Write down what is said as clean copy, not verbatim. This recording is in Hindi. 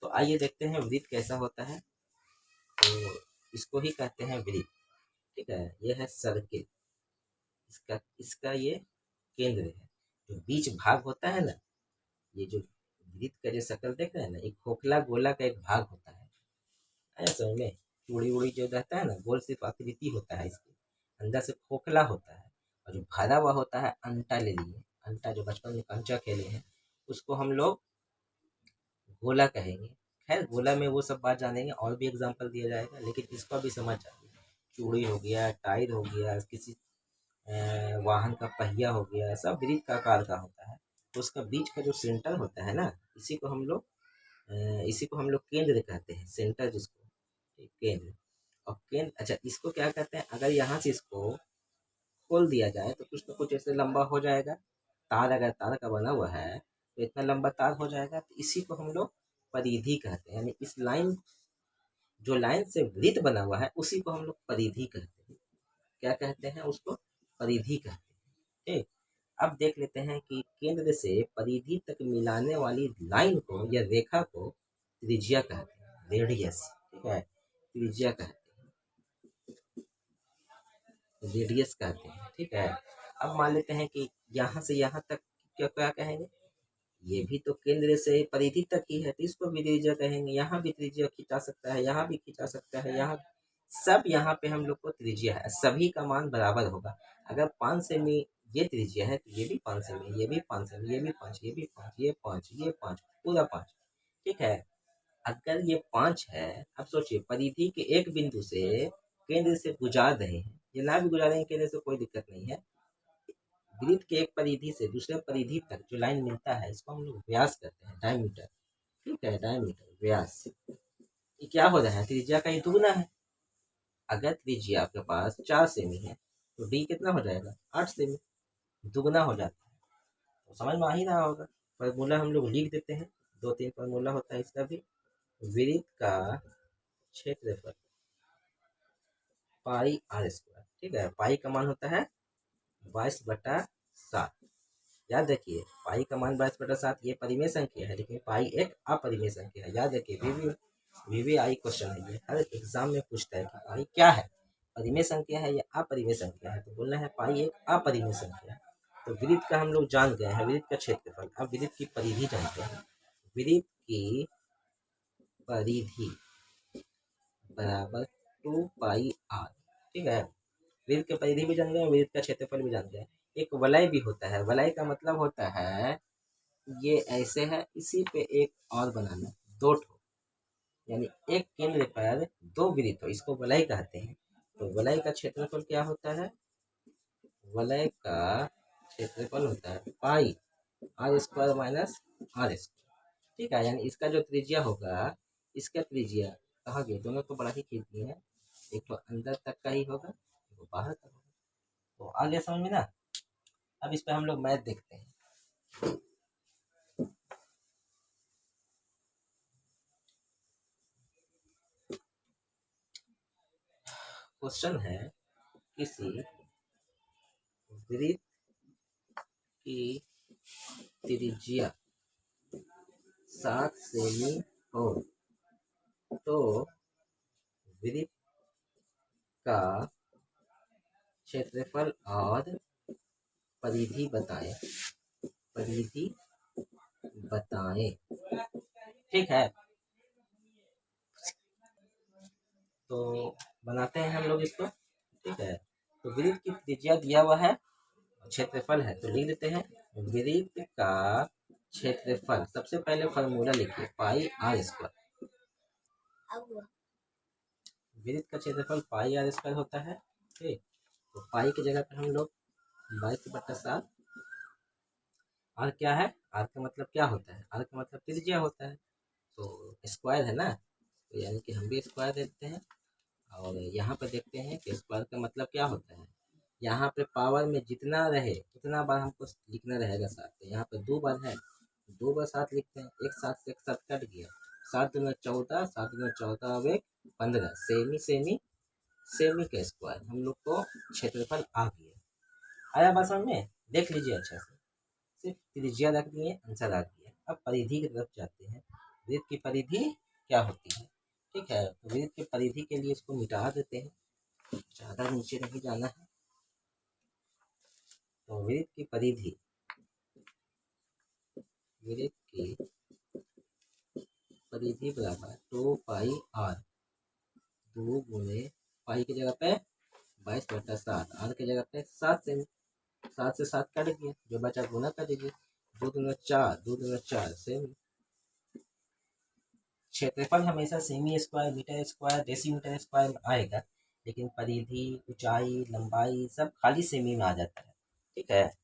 तो आइए देखते हैं वृत्त कैसा होता है। तो इसको ही कहते हैं वृत्त। ठीक है, ये है सर्किल। इसका इसका ये केंद्र है। जो बीच भाग होता है ना, ये जो वृत्त का जो शक्ल देख रहे हैं ना, एक खोखला गोला का एक भाग होता है। आया समझ में? चूड़ी उड़ी जो रहता है ना, गोल सिर्फ आकृति होता है, इसके अंदर से खोखला होता है। और जो भरा हुआ होता है, अंटा ले लिए, अंटा जो बचपन में कंचा खेले हैं, उसको हम लोग गोला कहेंगे। खैर गोला में वो सब बात जानेंगे, और भी एग्जाम्पल दिया जाएगा, लेकिन इसको भी समझ जाइए। चूड़ी हो गया, टायर हो गया, किसी वाहन का पहिया हो गया, सब वृत्त का आकार का होता है। तो उसका बीच का जो सेंटर होता है ना, इसी को हम लोग केंद्र कहते हैं, सेंटर जिसको केंद्र। और केंद्र, अच्छा इसको क्या कहते हैं, अगर यहाँ से इसको खोल दिया जाए तो कुछ ना कुछ ऐसे लंबा हो जाएगा। तार अगर तार का बना हुआ है तो इतना लंबा तार हो जाएगा, तो इसी को हम लोग परिधि कहते हैं। यानी इस लाइन, जो लाइन से वृत्त बना हुआ है, उसी को हम लोग परिधि कहते हैं। क्या कहते हैं उसको? परिधि कहते हैं। ठीक, अब देख लेते हैं कि केंद्र से परिधि तक मिलाने वाली लाइन को या रेखा को त्रिज्या कहते हैं, रेडियस। ठीक है, त्रिज्या कहते हैं, रेडियस कहते हैं। ठीक है, अब मान लेते हैं कि यहाँ से यहाँ तक क्या क्या कहेंगे, ये भी तो केंद्र से परिधि तक ही है, तो इसको भी त्रिज्या कहेंगे। यहाँ भी त्रिज्या खींचा सकता है, यहाँ भी खींचा सकता है, यहाँ सब, यहाँ पे हम लोग को त्रिज्या है, सभी का मान बराबर होगा। अगर 5 सेमी ये त्रिज्या है तो ये भी 5 सेमी, ये भी 5 सेमी, ये भी 5, ये भी 5, ये 5, ये 5, पूरा 5। ठीक है, अगर ये 5 है, अब सोचिए परिधि के एक बिंदु से केंद्र से गुजार रहे हैं, ये ना भी गुजारेंगे केंद्र से कोई दिक्कत नहीं है। वृत्त के एक परिधि से दूसरे परिधि तक जो लाइन मिलता है, इसको हम लोग व्यास कहते हैं, डायमीटर। ठीक है, डायमीटर, व्यास। ये क्या हो रहा है, त्रिज्या का ये दुगना है। अगर त्रिज्या आपके पास 4 सेमी है तो डी कितना हो जाएगा, 8 सेमी, दुगना हो जाता है। तो समझ में आ ही रहा होगा। फॉर्मूला हम लोग लिख देते हैं, 2-3 फॉर्मूला होता है इसका भी। वृत्त का क्षेत्रफल पाई आर स्क्वायर। ठीक है, पाई का मान होता है 22/7। याद रखिए, पाई का मान 22/7 ये परिमेय संख्या है, लेकिन पाई एक अपरिमेय संख्या है। याद रखिए, VVI क्वेश्चन है ये, हर एग्जाम में पूछता है कि पाई क्या है, परिमेय संख्या है या अपरिमेय संख्या है। तो बोलना है पाई एक अपरिमेय संख्या है। तो वृत्त का हम लोग जान गए हैं, वृत्त का क्षेत्रफल। अब वृत्त की परिधि जानते हैं। वृत्त की परिधि बराबर 2πr। ठीक है, वृत्त की परिधि भी जान गए, वृत्त का क्षेत्रफल भी जान गए। एक वलय भी होता है, वलय का मतलब होता है ये ऐसे है, इसी पे एक और बनाना, 2 ठो, यानी एक केंद्र पर 2 वृत्त हो, इसको वलय कहते हैं। तो वलय का क्षेत्रफल क्या होता है, वलय का क्षेत्रफल होता है pi r square minus r square. ठीक है, यानी इसका जो त्रिज्या होगा, इसका त्रिज्या कहाँ गए, दोनों तो बड़ा ही खींच दिए हैं, एक तो अंदर तक का ही होगा, एक तो बाहर तक होगा। तो आ गया समझ में ना। अब इस पे हम लोग मैथ देखते हैं। क्वेश्चन है, किसी वृत्त की त्रिज्या 7 सेमी हो तो वृत्त का क्षेत्रफल और परिधि बताएं, परिधि बताएं। ठीक है, तो बनाते हैं हम लोग इसको। ठीक है, तो वृत्त की त्रिज्या दिया हुआ है, क्षेत्रफल है, तो लिख देते हैं वृत्त का क्षेत्रफल। सबसे पहले फॉर्मूला लिखिए, पाई आर स्क्वायर। वृत्त का क्षेत्रफल पाई आर स्क्वायर होता है। ठीक, तो पाई की जगह पर हम लोग 22/7। आर क्या है, आर का मतलब क्या होता है, आर का मतलब त्रिज्या होता है, तो स्क्वायर है ना, तो यानी कि हम भी स्क्वायर देते हैं। और यहाँ पे देखते हैं कि स्क्वायर का मतलब क्या होता है। यहाँ पे पावर में जितना रहे उतना बार हमको लिखना रहेगा साथ। तो यहाँ पे 2 बार है, 2 बार 7 लिखते हैं, एक साथ से एक साथ कट गया, 7 दूना 14, 7 दूना 14 और 1 15, सेमी सेमी सेमी का स्क्वायर। हम लोग को क्षेत्रफल आ गया। आया बात समझ में, देख लीजिए अच्छा से, सिर्फ त्रिज्या रख दिए, आंसर आ गया। अब परिधि की तरफ जाते हैं। वृत्त की परिधि क्या होती है। ठीक है, तो वृत्त की परिधि के लिए इसको मिटा देते हैं, ज़्यादा नीचे नहीं जाना है। तो वृत्त की परिधि, वृत्त की परिधि बराबर 2πr, 2 गुने पाई की जगह पे 22/7, आर की जगह पे 7 सेमी, 7 से 7 कट गया, जो बचा गुना कर दीजिए, 2 दूना 4, 2 दूना 4 सेमी। क्षेत्रफल हमेशा सेमी square, metre square, decimetre square में आएगा, लेकिन परिधि, ऊंचाई, लंबाई सब खाली सेमी में आ जाता है। ठीक है।